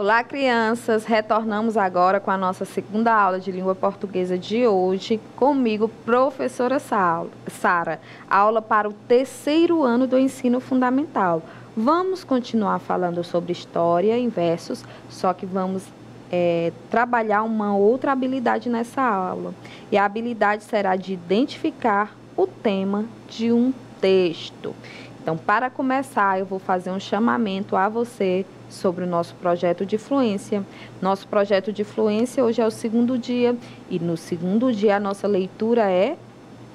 Olá, crianças! Retornamos agora com a nossa segunda aula de língua portuguesa de hoje, comigo, professora Sara, aula para o terceiro ano do ensino fundamental. Vamos continuar falando sobre história em versos, só que vamos trabalhar uma outra habilidade nessa aula. E a habilidade será de identificar o tema de um texto. Então, para começar, eu vou fazer um chamamento a você sobre o nosso projeto de fluência. Nosso projeto de fluência hoje é o segundo dia e no segundo dia a nossa leitura é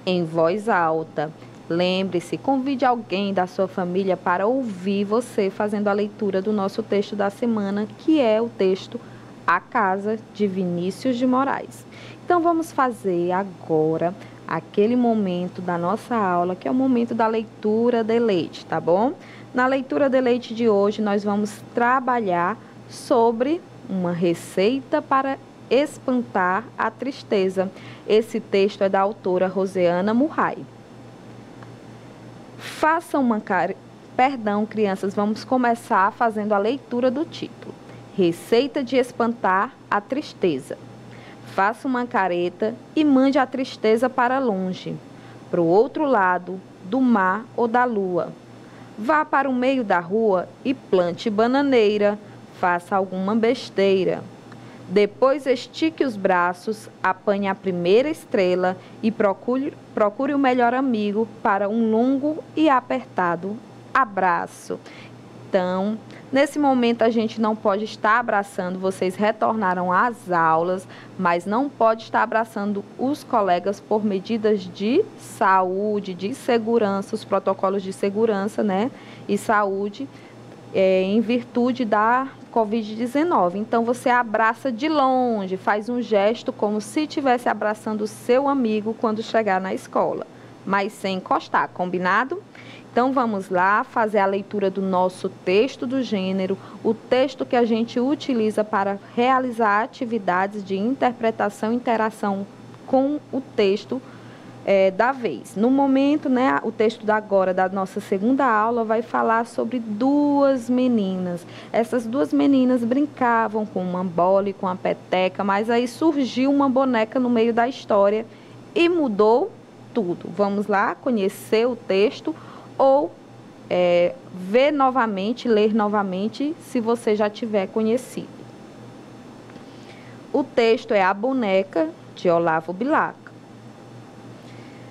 em voz alta. Lembre-se, convide alguém da sua família para ouvir você fazendo a leitura do nosso texto da semana, que é o texto A Casa, de Vinícius de Moraes. Então, vamos fazer agora aquele momento da nossa aula, que é o momento da leitura de leite, tá bom? Na leitura de leite de hoje, nós vamos trabalhar sobre uma receita para espantar a tristeza. Esse texto é da autora Rosiana Murray. Perdão, crianças, vamos começar fazendo a leitura do título. Receita de espantar a tristeza. Faça uma careta e mande a tristeza para longe, para o outro lado do mar ou da lua. Vá para o meio da rua e plante bananeira, faça alguma besteira. Depois estique os braços, apanhe a primeira estrela e procure o melhor amigo para um longo e apertado abraço. Então, nesse momento a gente não pode estar abraçando, vocês retornaram às aulas, mas não pode estar abraçando os colegas por medidas de saúde, de segurança, os protocolos de segurança, né, e saúde, em virtude da Covid-19. Então, você abraça de longe, faz um gesto como se estivesse abraçando o seu amigo quando chegar na escola, mas sem encostar, combinado? Então, vamos lá fazer a leitura do nosso texto do gênero, o texto que a gente utiliza para realizar atividades de interpretação e interação com o texto da vez. No momento, né, o texto da nossa segunda aula, vai falar sobre duas meninas. Essas duas meninas brincavam com uma bola e com uma peteca, mas aí surgiu uma boneca no meio da história e mudou tudo. Vamos lá conhecer o texto ou ver novamente, ler novamente, se você já tiver conhecido. O texto é A Boneca, de Olavo Bilac.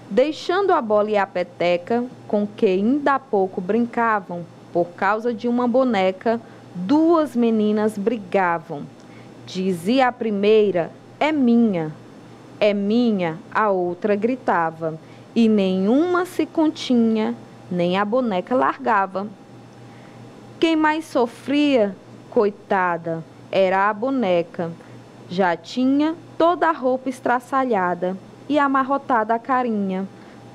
Deixando a bola e a peteca, com que ainda há pouco brincavam, por causa de uma boneca, duas meninas brigavam. Dizia a primeira, é minha, a outra gritava, e nenhuma se continha, nem a boneca largava. Quem mais sofria, coitada, era a boneca. Já tinha toda a roupa estraçalhada e amarrotada a carinha.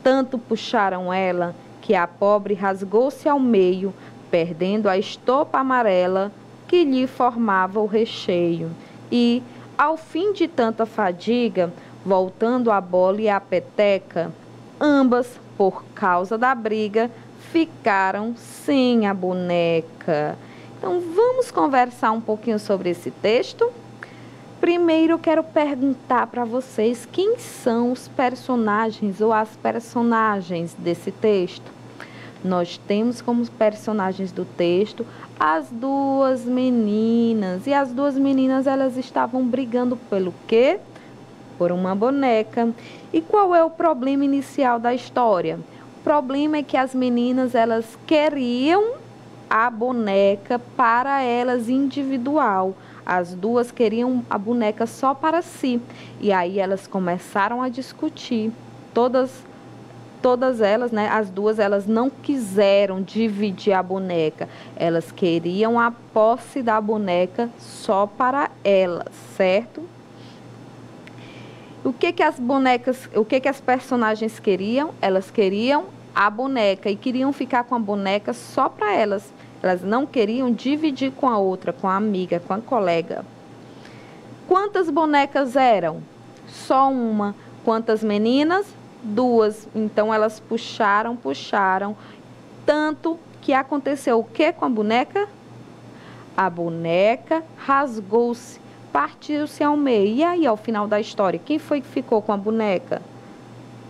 Tanto puxaram ela que a pobre rasgou-se ao meio, perdendo a estopa amarela que lhe formava o recheio. E, ao fim de tanta fadiga, voltando a bola e a peteca, ambas, por causa da briga, ficaram sem a boneca. Então, vamos conversar um pouquinho sobre esse texto? Primeiro, eu quero perguntar para vocês quem são os personagens ou as personagens desse texto. Nós temos como personagens do texto as duas meninas. E as duas meninas, elas estavam brigando pelo quê? Por uma boneca. E qual é o problema inicial da história? O problema é que as meninas, elas queriam a boneca para elas individual. As duas queriam a boneca só para si. E aí elas começaram a discutir. Todas elas, né, as duas, elas não quiseram dividir a boneca. Elas queriam a posse da boneca só para elas, certo? O que as personagens queriam? Elas queriam a boneca e queriam ficar com a boneca só para elas. Elas não queriam dividir com a outra, com a amiga, com a colega. Quantas bonecas eram? Só uma. Quantas meninas? Duas. Então, elas puxaram. Tanto que aconteceu o que com a boneca? A boneca rasgou-se, partiu-se ao meio. E aí, ao final da história, quem foi que ficou com a boneca?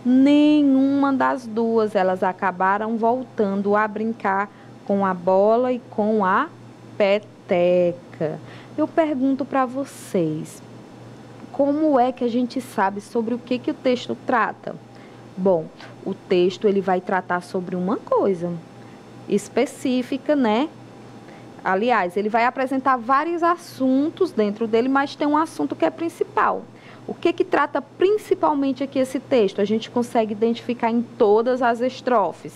Nenhuma das duas. Elas acabaram voltando a brincar com a bola e com a peteca. Eu pergunto para vocês, como é que a gente sabe sobre o que o texto trata? Bom, o texto ele vai tratar sobre uma coisa específica, né? Aliás, ele vai apresentar vários assuntos dentro dele, mas tem um assunto que é principal. O que trata principalmente aqui esse texto? A gente consegue identificar em todas as estrofes.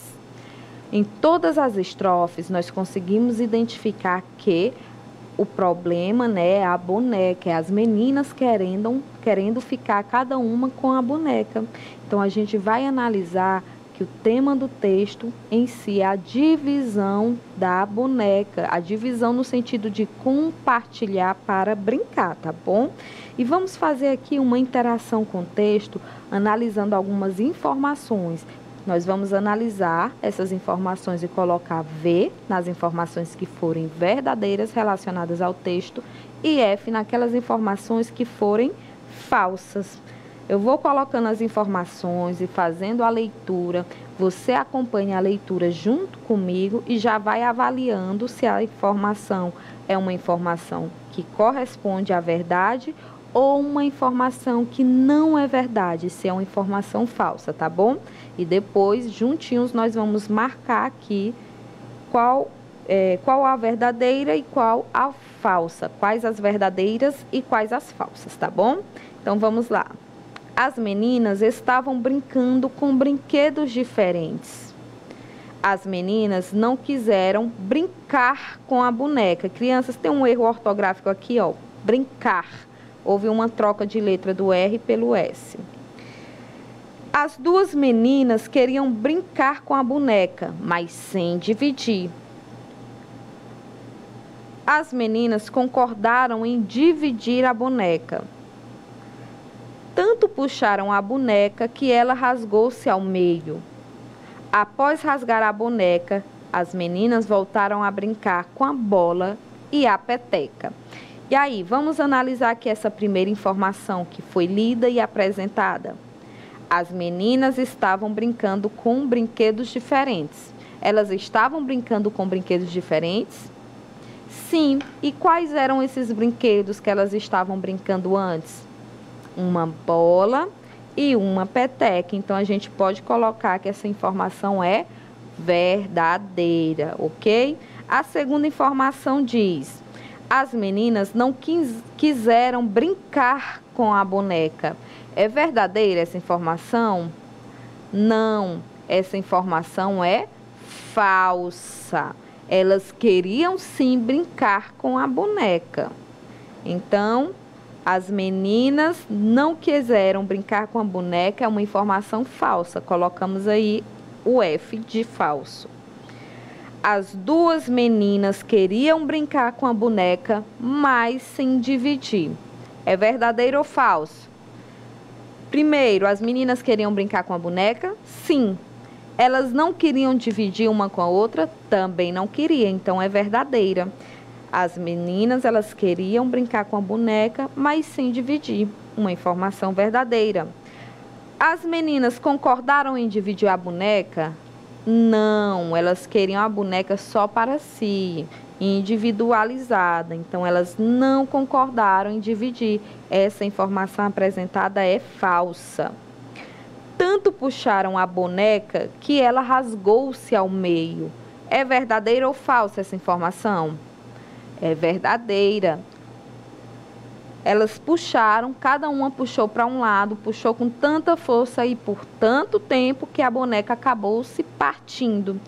Em todas as estrofes, nós conseguimos identificar que o problema, né, é a boneca, é as meninas querendo ficar cada uma com a boneca. Então, a gente vai analisar que o tema do texto em si é a divisão da boneca, a divisão no sentido de compartilhar para brincar, tá bom? E vamos fazer aqui uma interação com o texto, analisando algumas informações. Nós vamos analisar essas informações e colocar V nas informações que forem verdadeiras relacionadas ao texto e F naquelas informações que forem falsas. Eu vou colocando as informações e fazendo a leitura. Você acompanha a leitura junto comigo e já vai avaliando se a informação é uma informação que corresponde à verdade ou uma informação que não é verdade, se é uma informação falsa, tá bom? E depois, juntinhos, nós vamos marcar aqui qual a verdadeira e qual a falsa. Quais as verdadeiras e quais as falsas, tá bom? Então, vamos lá. As meninas estavam brincando com brinquedos diferentes. As meninas não quiseram brincar com a boneca. Crianças, tem um erro ortográfico aqui, ó. Brincar. Houve uma troca de letra do R pelo S. As duas meninas queriam brincar com a boneca, mas sem dividir. As meninas concordaram em dividir a boneca. Tanto puxaram a boneca que ela rasgou-se ao meio. Após rasgar a boneca, as meninas voltaram a brincar com a bola e a peteca. E aí, vamos analisar aqui essa primeira informação que foi lida e apresentada. As meninas estavam brincando com brinquedos diferentes. Elas estavam brincando com brinquedos diferentes? Sim. E quais eram esses brinquedos que elas estavam brincando antes? Uma bola e uma peteca. Então, a gente pode colocar que essa informação é verdadeira, ok? A segunda informação diz: as meninas não quiseram brincar com a boneca. É verdadeira essa informação? Não, essa informação é falsa. Elas queriam sim brincar com a boneca. Então, as meninas não quiseram brincar com a boneca, é uma informação falsa. Colocamos aí o F de falso. As duas meninas queriam brincar com a boneca, mas sem dividir. É verdadeiro ou falso? Primeiro, as meninas queriam brincar com a boneca? Sim. Elas não queriam dividir uma com a outra? Também não queriam, então é verdadeira. As meninas, elas queriam brincar com a boneca, mas sem dividir. Uma informação verdadeira. As meninas concordaram em dividir a boneca? Não, elas queriam a boneca só para si, individualizada. Então, elas não concordaram em dividir. Essa informação apresentada é falsa. Tanto puxaram a boneca que ela rasgou-se ao meio. É verdadeira ou falsa essa informação? É verdadeira. Elas puxaram, cada uma puxou para um lado, puxou com tanta força e por tanto tempo que a boneca acabou se partindo.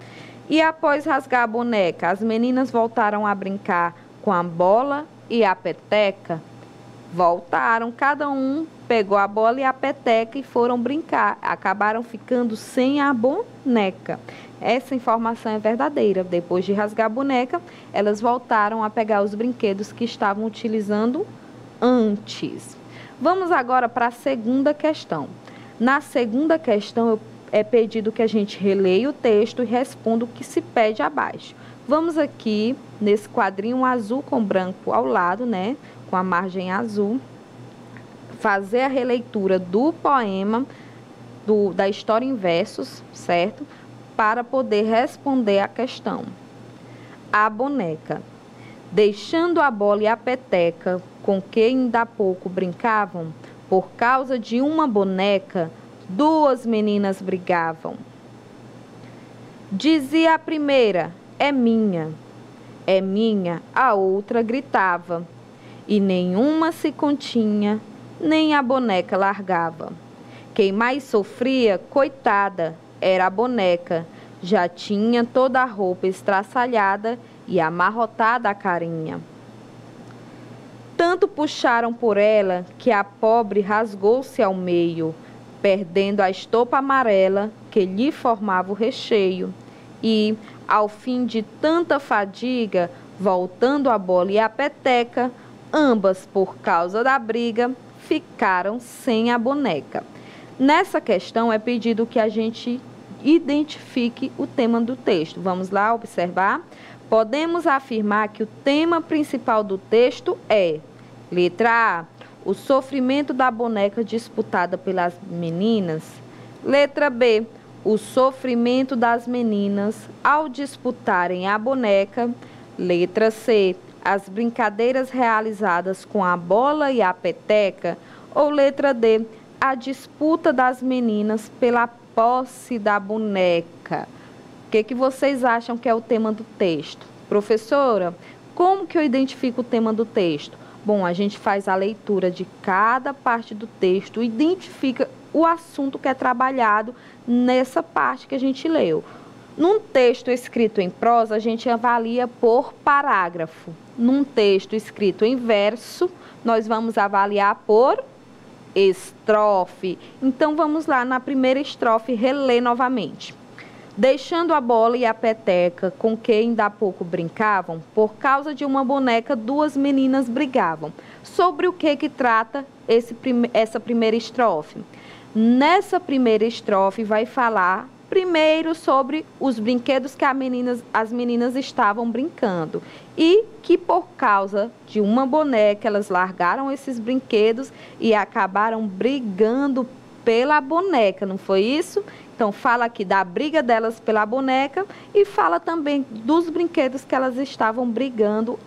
E após rasgar a boneca, as meninas voltaram a brincar com a bola e a peteca? Voltaram, cada um pegou a bola e a peteca e foram brincar. Acabaram ficando sem a boneca. Essa informação é verdadeira. Depois de rasgar a boneca, elas voltaram a pegar os brinquedos que estavam utilizando antes. Vamos agora para a segunda questão. Na segunda questão, eu é pedido que a gente releia o texto e responda o que se pede abaixo. Vamos aqui, nesse quadrinho azul com branco ao lado, né, com a margem azul, fazer a releitura do poema, da história em versos, certo? Para poder responder a questão. A boneca. Deixando a bola e a peteca, com que ainda há pouco brincavam, por causa de uma boneca, duas meninas brigavam. Dizia a primeira, é minha, a outra gritava, e nenhuma se continha, nem a boneca largava. Quem mais sofria, coitada, era a boneca, já tinha toda a roupa estraçalhada e amarrotada a carinha. Tanto puxaram por ela que a pobre rasgou-se ao meio, perdendo a estopa amarela que lhe formava o recheio. E, ao fim de tanta fadiga, voltando a bola e a peteca, ambas, por causa da briga, ficaram sem a boneca. Nessa questão é pedido que a gente identifique o tema do texto. Vamos lá observar? Podemos afirmar que o tema principal do texto é: letra A, o sofrimento da boneca disputada pelas meninas. Letra B, o sofrimento das meninas ao disputarem a boneca. Letra C, as brincadeiras realizadas com a bola e a peteca. Ou letra D, a disputa das meninas pela posse da boneca. O que vocês acham que é o tema do texto? Professora, como que eu identifico o tema do texto? Bom, a gente faz a leitura de cada parte do texto, identifica o assunto que é trabalhado nessa parte que a gente leu. Num texto escrito em prosa, a gente avalia por parágrafo. Num texto escrito em verso, nós vamos avaliar por estrofe. Então, vamos lá na primeira estrofe, reler novamente. Deixando a bola e a peteca, com que ainda há pouco brincavam, por causa de uma boneca, duas meninas brigavam. Sobre o que trata essa primeira estrofe? Nessa primeira estrofe vai falar primeiro sobre os brinquedos que as meninas estavam brincando e que por causa de uma boneca elas largaram esses brinquedos e acabaram brigando pela boneca, não foi isso? Então fala aqui da briga delas pela boneca e fala também dos brinquedos que elas estavam brincando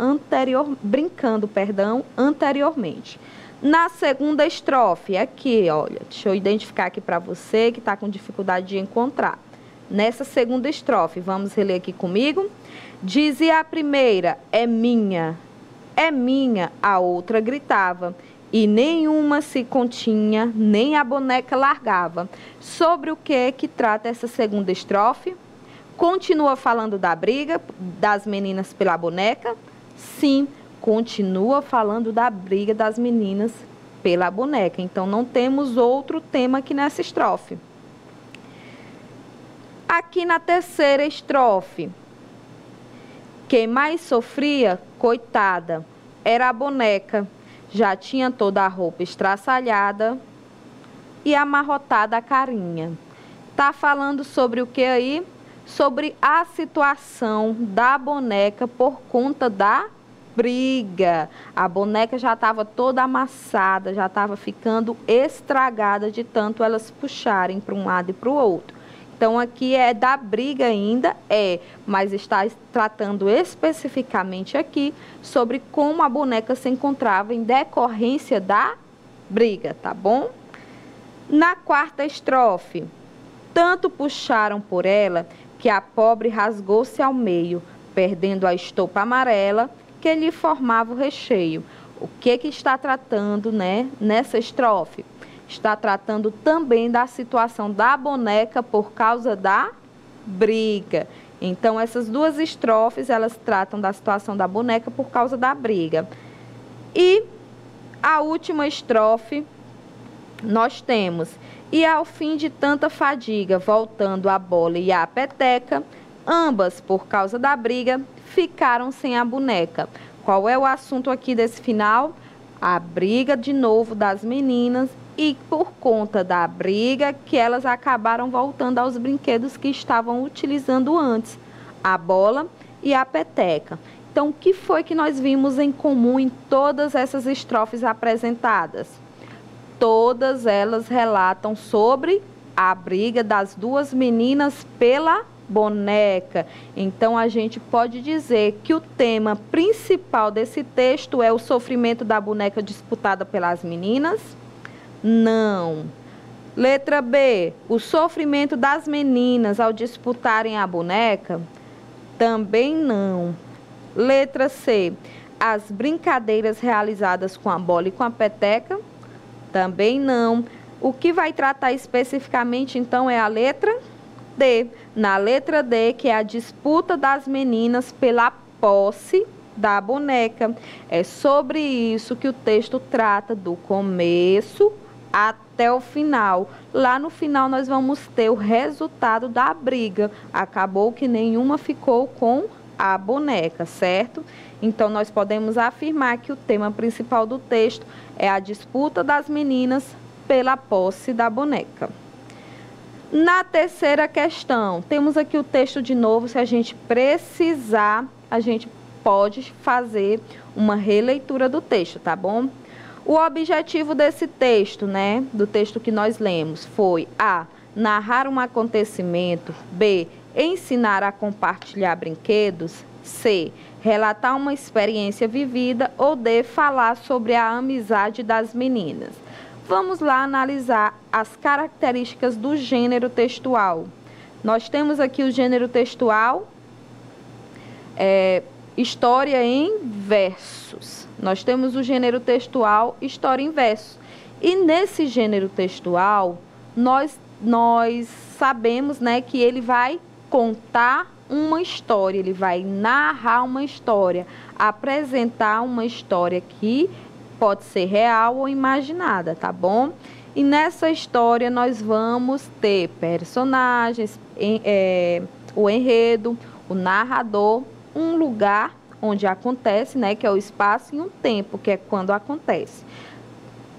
anteriormente. Na segunda estrofe, aqui, olha, deixa eu identificar aqui para você que está com dificuldade de encontrar. Nessa segunda estrofe, vamos reler aqui comigo. Dizia a primeira, é minha, a outra gritava, e nenhuma se continha, nem a boneca largava. Sobre o que trata essa segunda estrofe? Continua falando da briga das meninas pela boneca? Sim, continua falando da briga das meninas pela boneca. Então, não temos outro tema aqui nessa estrofe. Aqui na terceira estrofe, quem mais sofria, coitada, era a boneca. Já tinha toda a roupa estraçalhada e amarrotada a carinha. Tá falando sobre o que aí? Sobre a situação da boneca por conta da briga. A boneca já estava toda amassada, já estava ficando estragada de tanto elas puxarem para um lado e para o outro. Então, aqui é da briga ainda, mas está tratando especificamente aqui sobre como a boneca se encontrava em decorrência da briga, tá bom? Na quarta estrofe, tanto puxaram por ela que a pobre rasgou-se ao meio, perdendo a estopa amarela que lhe formava o recheio. O que está tratando, né, nessa estrofe? Está tratando também da situação da boneca por causa da briga. Então, essas duas estrofes, elas tratam da situação da boneca por causa da briga. E a última estrofe, nós temos: e ao fim de tanta fadiga, voltando a bola e a peteca, ambas, por causa da briga, ficaram sem a boneca. Qual é o assunto aqui desse final? A briga de novo das meninas e por conta da briga que elas acabaram voltando aos brinquedos que estavam utilizando antes, a bola e a peteca. Então, o que foi que nós vimos em comum em todas essas estrofes apresentadas? Todas elas relatam sobre a briga das duas meninas pela boneca. Então, a gente pode dizer que o tema principal desse texto é o sofrimento da boneca disputada pelas meninas? Não. Letra B, o sofrimento das meninas ao disputarem a boneca? Também não. Letra C, as brincadeiras realizadas com a bola e com a peteca? Também não. O que vai tratar especificamente, então, é a letra D. Na letra D, que é a disputa das meninas pela posse da boneca. É sobre isso que o texto trata, do começo até o final. Lá no final nós vamos ter o resultado da briga. Acabou que nenhuma ficou com a boneca, certo? Então nós podemos afirmar que o tema principal do texto é a disputa das meninas pela posse da boneca. Na terceira questão, temos aqui o texto de novo. Se a gente precisar, a gente pode fazer uma releitura do texto, tá bom? O objetivo desse texto, né, do texto que nós lemos, foi A, narrar um acontecimento, B, ensinar a compartilhar brinquedos, C, relatar uma experiência vivida ou D, falar sobre a amizade das meninas. Vamos lá analisar as características do gênero textual. Nós temos aqui o gênero textual, história em versos. Nós temos o gênero textual, história em versos. E nesse gênero textual, nós sabemos, né, que ele vai contar uma história, ele vai narrar uma história, apresentar uma história que pode ser real ou imaginada, tá bom? E nessa história nós vamos ter personagens, o enredo, o narrador, um lugar onde acontece, né, que é o espaço, e um tempo, que é quando acontece.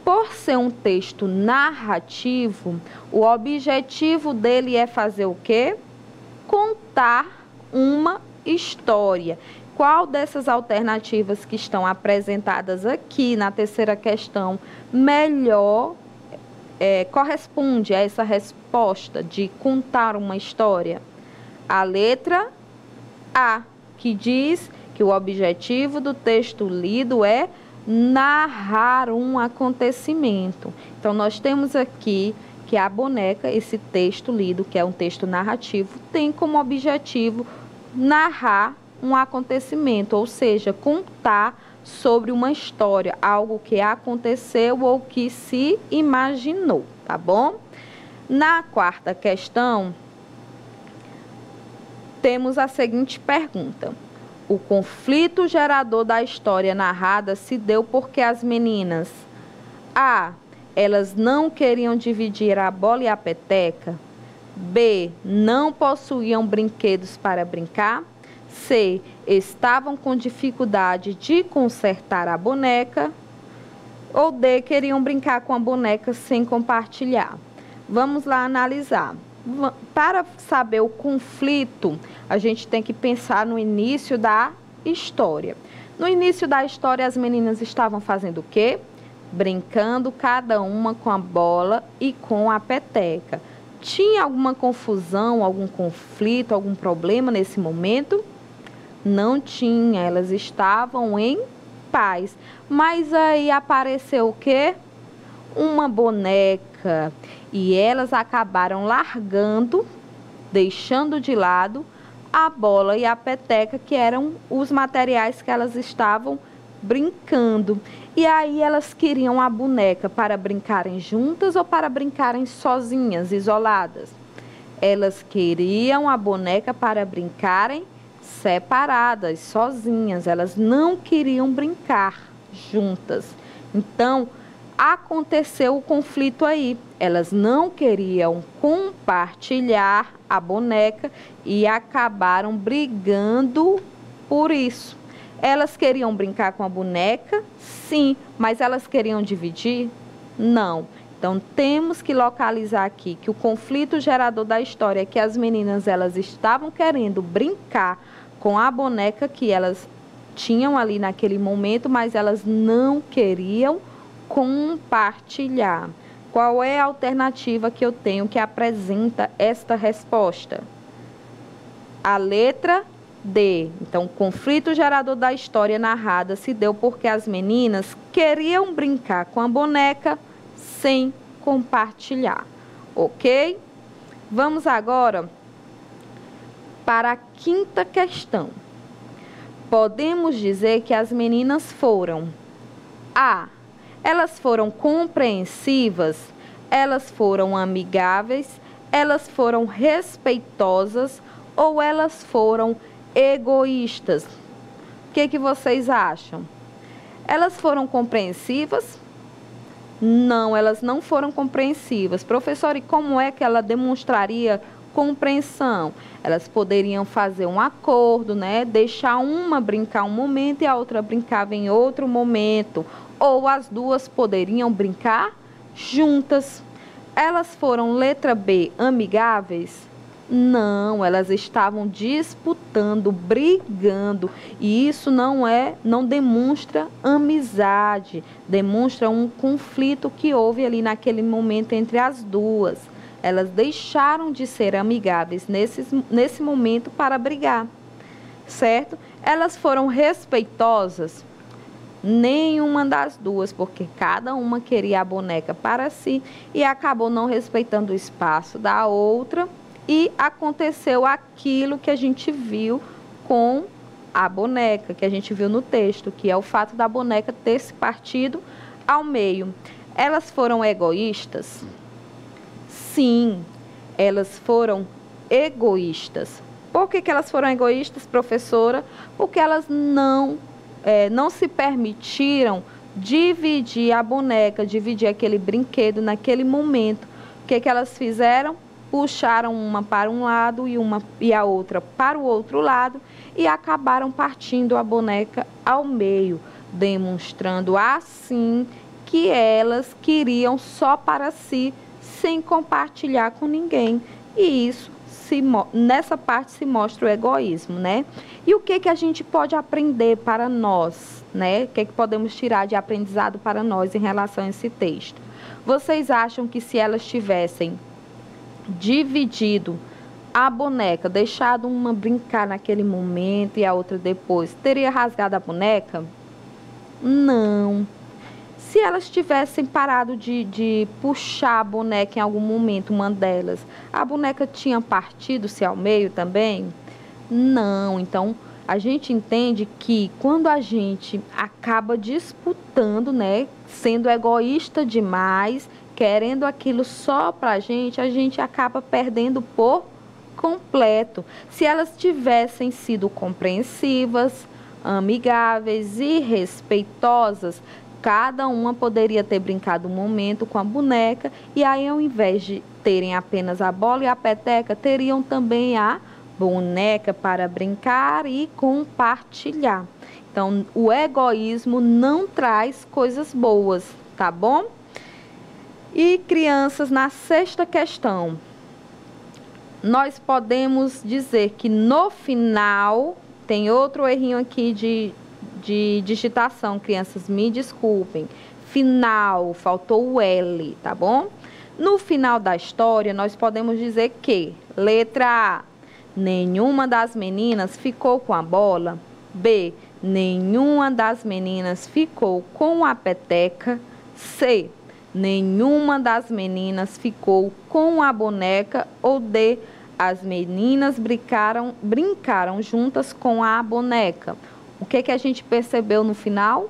Por ser um texto narrativo, o objetivo dele é fazer o quê? Contar uma história. Qual dessas alternativas que estão apresentadas aqui na terceira questão melhor corresponde a essa resposta de contar uma história? A letra A, que diz que o objetivo do texto lido é narrar um acontecimento. Então, nós temos aqui que a boneca, esse texto lido, que é um texto narrativo, tem como objetivo narrar um acontecimento, ou seja, contar sobre uma história, algo que aconteceu ou que se imaginou, tá bom? Na quarta questão, temos a seguinte pergunta: o conflito gerador da história narrada se deu porque as meninas A, elas não queriam dividir a bola e a peteca, B, não possuíam brinquedos para brincar, C, estavam com dificuldade de consertar a boneca, ou D, queriam brincar com a boneca sem compartilhar. Vamos lá analisar. Para saber o conflito, a gente tem que pensar no início da história. No início da história, as meninas estavam fazendo o quê? Brincando, cada uma com a bola e com a peteca. Tinha alguma confusão, algum conflito, algum problema nesse momento? Não tinha, elas estavam em paz. Mas aí apareceu o quê? Uma boneca. E elas acabaram largando, deixando de lado a bola e a peteca, que eram os materiais que elas estavam brincando. E aí elas queriam a boneca para brincarem juntas ou para brincarem sozinhas, isoladas? Elas queriam a boneca para brincarem separadas, sozinhas. Elas não queriam brincar juntas. Então, aconteceu o conflito aí. Elas não queriam compartilhar a boneca e acabaram brigando por isso. Elas queriam brincar com a boneca? Sim. Mas elas queriam dividir? Não. Então, temos que localizar aqui que o conflito gerador da história é que as meninas, elas estavam querendo brincar com a boneca que elas tinham ali naquele momento, mas elas não queriam compartilhar. Qual é a alternativa que eu tenho que apresenta esta resposta? A letra D. Então, o conflito gerador da história narrada se deu porque as meninas queriam brincar com a boneca sem compartilhar, ok? Vamos agora para a quinta questão. Podemos dizer que as meninas foram A. Elas foram compreensivas, elas foram amigáveis, elas foram respeitosas ou elas foram egoístas? O que vocês acham? Elas foram compreensivas? Não, elas não foram compreensivas. Professora, e como é que ela demonstraria compreensão? Elas poderiam fazer um acordo, né? Deixar uma brincar um momento e a outra brincava em outro momento. Ou as duas poderiam brincar juntas. Elas foram, letra B, amigáveis? Não, elas estavam disputando, brigando, e isso não demonstra amizade, demonstra um conflito que houve ali naquele momento entre as duas. Elas deixaram de ser amigáveis nesse momento para brigar, certo? Elas foram respeitosas? Nenhuma das duas, porque cada uma queria a boneca para si e acabou não respeitando o espaço da outra. E aconteceu aquilo que a gente viu com a boneca, que a gente viu no texto, que é o fato da boneca ter se partido ao meio. Elas foram egoístas? Sim, elas foram egoístas. Por que elas foram egoístas, professora? Porque elas não se permitiram dividir a boneca, dividir aquele brinquedo naquele momento. O que elas fizeram? Puxaram uma para um lado e a outra para o outro lado e acabaram partindo a boneca ao meio, demonstrando assim que elas queriam só para si, sem compartilhar com ninguém. E isso, nessa parte, se mostra o egoísmo, né? E o que a gente pode aprender para nós, né? O que podemos tirar de aprendizado para nós em relação a esse texto? Vocês acham que se elas tivessem dividido a boneca, deixado uma brincar naquele momento e a outra depois, teria rasgado a boneca? Não. Se elas tivessem parado de puxar a boneca em algum momento, uma delas, a boneca tinha partido-se ao meio também? Não. Então, a gente entende que quando a gente acaba disputando, né, sendo egoísta demais, querendo aquilo só para a gente acaba perdendo por completo. Se elas tivessem sido compreensivas, amigáveis e respeitosas, cada uma poderia ter brincado um momento com a boneca e aí, ao invés de terem apenas a bola e a peteca, teriam também a boneca para brincar e compartilhar. Então, o egoísmo não traz coisas boas, tá bom? E, crianças, na sexta questão, nós podemos dizer que no final, tem outro errinho aqui de digitação, crianças, me desculpem. Final, faltou o L, tá bom? No final da história, nós podemos dizer que, letra A, nenhuma das meninas ficou com a bola. B, nenhuma das meninas ficou com a peteca. C, nenhuma das meninas ficou com a boneca. Ou D, as meninas brincaram juntas com a boneca. O que a gente percebeu no final?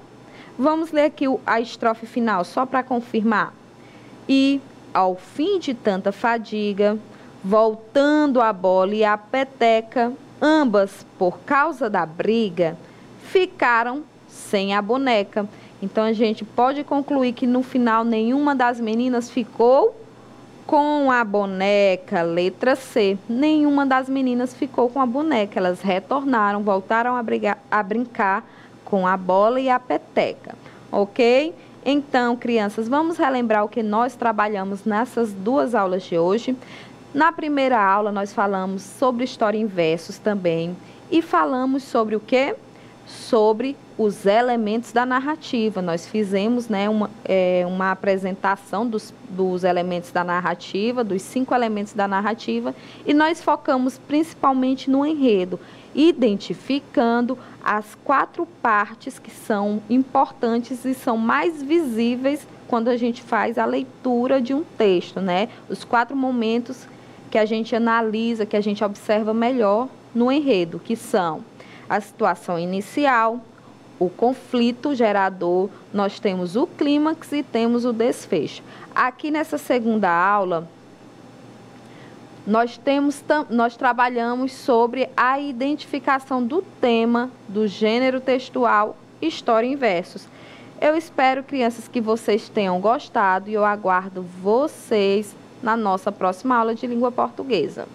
Vamos ler aqui a estrofe final, só para confirmar. E, ao fim de tanta fadiga, voltando a bola e a peteca, ambas, por causa da briga, ficaram sem a boneca. Então, a gente pode concluir que no final nenhuma das meninas ficou com a boneca. Letra C, nenhuma das meninas ficou com a boneca. Elas retornaram, voltaram a brincar com a bola e a peteca, ok? Então, crianças, vamos relembrar o que nós trabalhamos nessas duas aulas de hoje. Na primeira aula, nós falamos sobre história em versos também e falamos sobre o quê? Sobre os elementos da narrativa. Nós fizemos, né, uma apresentação dos elementos da narrativa, dos 5 elementos da narrativa, e nós focamos principalmente no enredo, identificando as 4 partes que são importantes e são mais visíveis quando a gente faz a leitura de um texto, né? Os 4 momentos que a gente analisa, que a gente observa melhor no enredo, que são a situação inicial, o conflito gerador, nós temos o clímax e temos o desfecho. Aqui nessa segunda aula, nós trabalhamos sobre a identificação do tema, do gênero textual, história em versos. Eu espero, crianças, que vocês tenham gostado e eu aguardo vocês na nossa próxima aula de língua portuguesa.